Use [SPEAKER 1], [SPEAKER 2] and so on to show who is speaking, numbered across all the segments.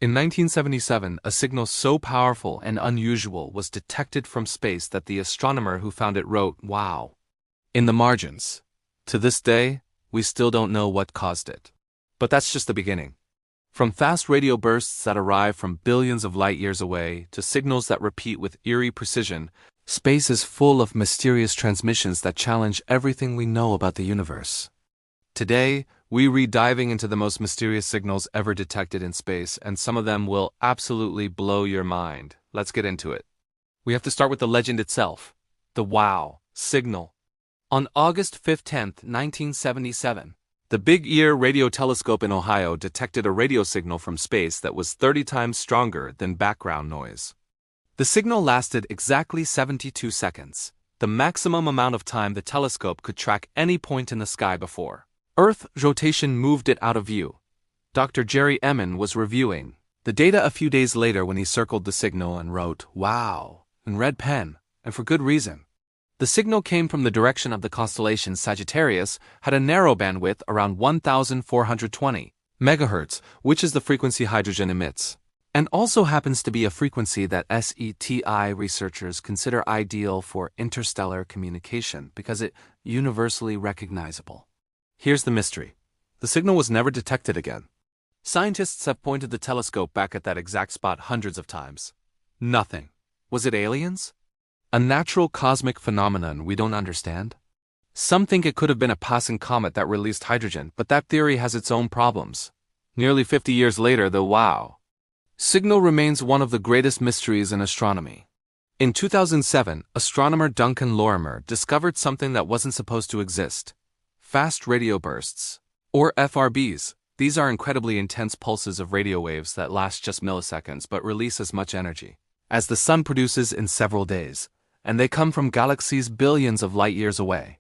[SPEAKER 1] In 1977, a signal so powerful and unusual was detected from space that the astronomer who found it wrote, "Wow," in the margins. To this day, we still don't know what caused it. But that's just the beginning. From fast radio bursts that arrive from billions of light years away to signals that repeat with eerie precision, space is full of mysterious transmissions that challenge everything we know about the universe. Today, we read diving into the most mysterious signals ever detected in space, and some of them will absolutely blow your mind. Let's get into it. We have to start with the legend itself, the WOW signal. On August 15, 1977, the Big Ear Radio Telescope in Ohio detected a radio signal from space that was 30 times stronger than background noise. The signal lasted exactly 72 seconds, the maximum amount of time the telescope could track any point in the sky before Earth rotation moved it out of view. Dr. Jerry Emin was reviewing the data a few days later when he circled the signal and wrote, "Wow," in red pen, and for good reason. The signal came from the direction of the constellation Sagittarius, had a narrow bandwidth around 1420 MHz, which is the frequency hydrogen emits, and also happens to be a frequency that SETI researchers consider ideal for interstellar communication because it's universally recognizable. Here's the mystery. The signal was never detected again. Scientists have pointed the telescope back at that exact spot hundreds of times. Nothing. Was it aliens? A natural cosmic phenomenon we don't understand? Some think it could have been a passing comet that released hydrogen, but that theory has its own problems. Nearly 50 years later, the WOW signal remains one of the greatest mysteries in astronomy. In 2007, astronomer Duncan Lorimer discovered something that wasn't supposed to exist. Fast radio bursts, or FRBs. These are incredibly intense pulses of radio waves that last just milliseconds but release as much energy as the sun produces in several days, and they come from galaxies billions of light years away.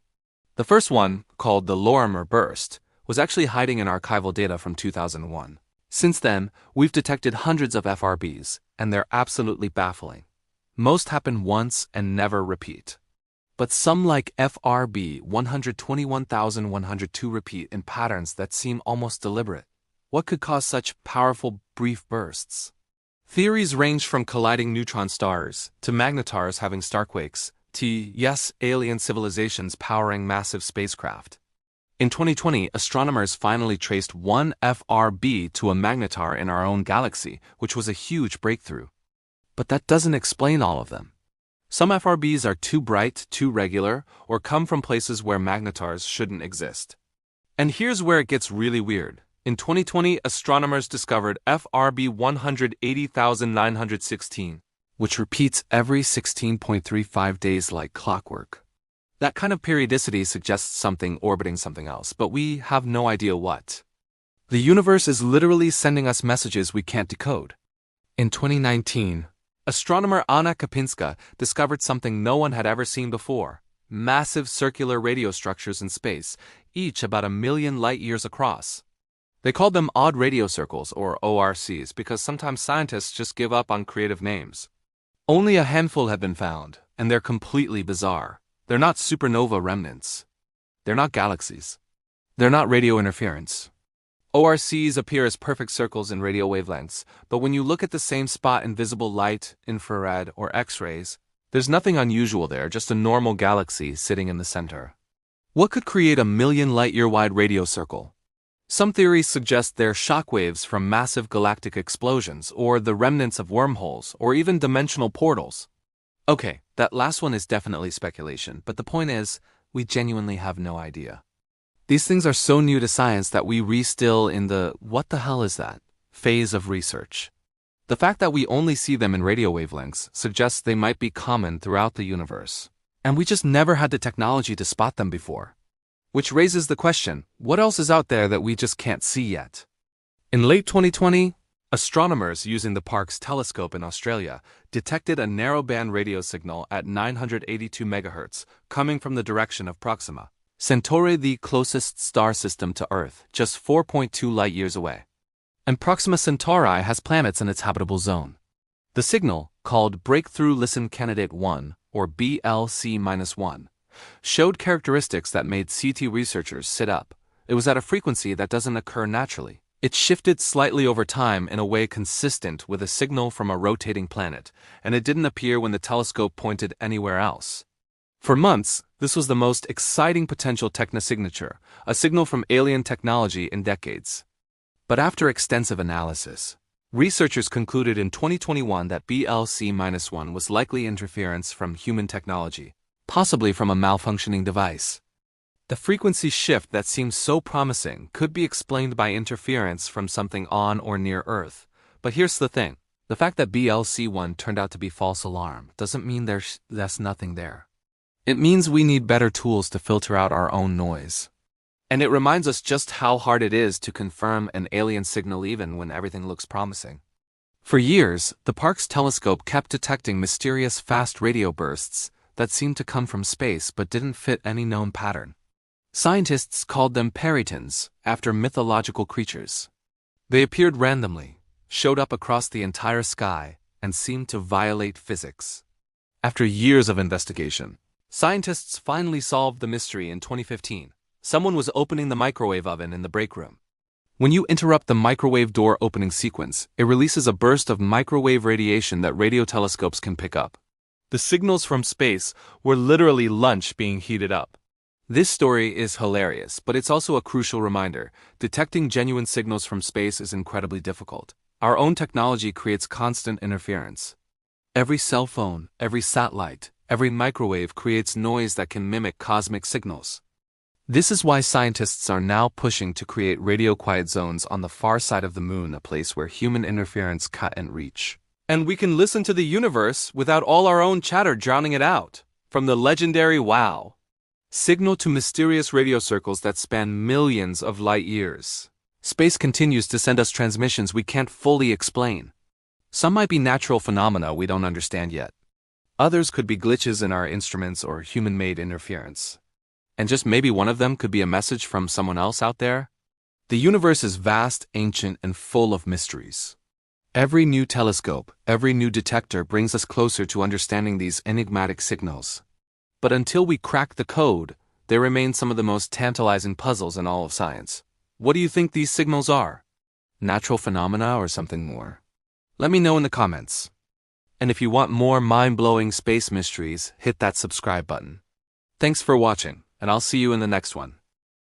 [SPEAKER 1] The first one, called the Lorimer burst, was actually hiding in archival data from 2001. Since then, we've detected hundreds of FRBs, and they're absolutely baffling. Most happen once and never repeat. But some, like FRB 121,102, repeat in patterns that seem almost deliberate. What could cause such powerful, brief bursts? Theories range from colliding neutron stars, to magnetars having starquakes, to, yes, alien civilizations powering massive spacecraft. In 2020, astronomers finally traced one FRB to a magnetar in our own galaxy, which was a huge breakthrough. But that doesn't explain all of them. Some FRBs are too bright, too regular, or come from places where magnetars shouldn't exist. And here's where it gets really weird. In 2020, astronomers discovered FRB 180,916, which repeats every 16.35 days like clockwork. That kind of periodicity suggests something orbiting something else, but we have no idea what. The universe is literally sending us messages we can't decode. In 2019, astronomer Anna Kapinska discovered something no one had ever seen before: massive circular radio structures in space, each about 1 million light-years across. They called them odd radio circles, or ORCs, because sometimes scientists just give up on creative names. Only a handful have been found, and they're completely bizarre. They're not supernova remnants. They're not galaxies. They're not radio interference. ORCs appear as perfect circles in radio wavelengths, but when you look at the same spot in visible light, infrared, or X-rays, there's nothing unusual there, just a normal galaxy sitting in the center. What could create a 1 million light-year-wide radio circle? Some theories suggest they're shockwaves from massive galactic explosions, or the remnants of wormholes, or even dimensional portals. Okay, that last one is definitely speculation, but the point is, we genuinely have no idea. These things are so new to science that we still in the "what the hell is that?" phase of research. The fact that we only see them in radio wavelengths suggests they might be common throughout the universe, and we just never had the technology to spot them before. Which raises the question, what else is out there that we just can't see yet? In late 2020, astronomers using the Parkes telescope in Australia detected a narrowband radio signal at 982 MHz coming from the direction of Proxima, Centauri, the closest star system to Earth, just 4.2 light-years away. And Proxima Centauri has planets in its habitable zone. The signal, called Breakthrough Listen Candidate 1, or BLC-1, showed characteristics that made CT researchers sit up. It was at a frequency that doesn't occur naturally, It shifted slightly over time in a way consistent with a signal from a rotating planet, and it didn't appear when the telescope pointed anywhere else. For months, this was the most exciting potential technosignature, a signal from alien technology in decades. But after extensive analysis, researchers concluded in 2021 that BLC-1 was likely interference from human technology, possibly from a malfunctioning device. The frequency shift that seems so promising could be explained by interference from something on or near Earth. But here's the thing. The fact that BLC-1 turned out to be false alarm doesn't mean there's nothing there. It means we need better tools to filter out our own noise. And it reminds us just how hard it is to confirm an alien signal even when everything looks promising. For years, the park's telescope kept detecting mysterious fast radio bursts that seemed to come from space but didn't fit any known pattern. Scientists called them Perytons, after mythological creatures. They appeared randomly, showed up across the entire sky, and seemed to violate physics. After years of investigation, scientists finally solved the mystery in 2015. Someone was opening the microwave oven in the break room. When you interrupt the microwave door opening sequence, it releases a burst of microwave radiation that radio telescopes can pick up. The signals from space were literally lunch being heated up. This story is hilarious, but it's also a crucial reminder. Detecting genuine signals from space is incredibly difficult. Our own technology creates constant interference. Every cell phone, every satellite, every microwave creates noise that can mimic cosmic signals. This is why scientists are now pushing to create radio quiet zones on the far side of the moon, a place where human interference can't reach. And we can listen to the universe without all our own chatter drowning it out. From the legendary WOW! Signal to mysterious radio circles that span millions of light years. Space continues to send us transmissions we can't fully explain. Some might be natural phenomena we don't understand yet. Others could be glitches in our instruments or human-made interference. And just maybe one of them could be a message from someone else out there. The universe is vast, ancient, and full of mysteries. Every new telescope, every new detector brings us closer to understanding these enigmatic signals. But until we crack the code, they remain some of the most tantalizing puzzles in all of science. What do you think these signals are? Natural phenomena or something more? Let me know in the comments. And if you want more mind-blowing space mysteries, hit that subscribe button. Thanks for watching, and I'll see you in the next one.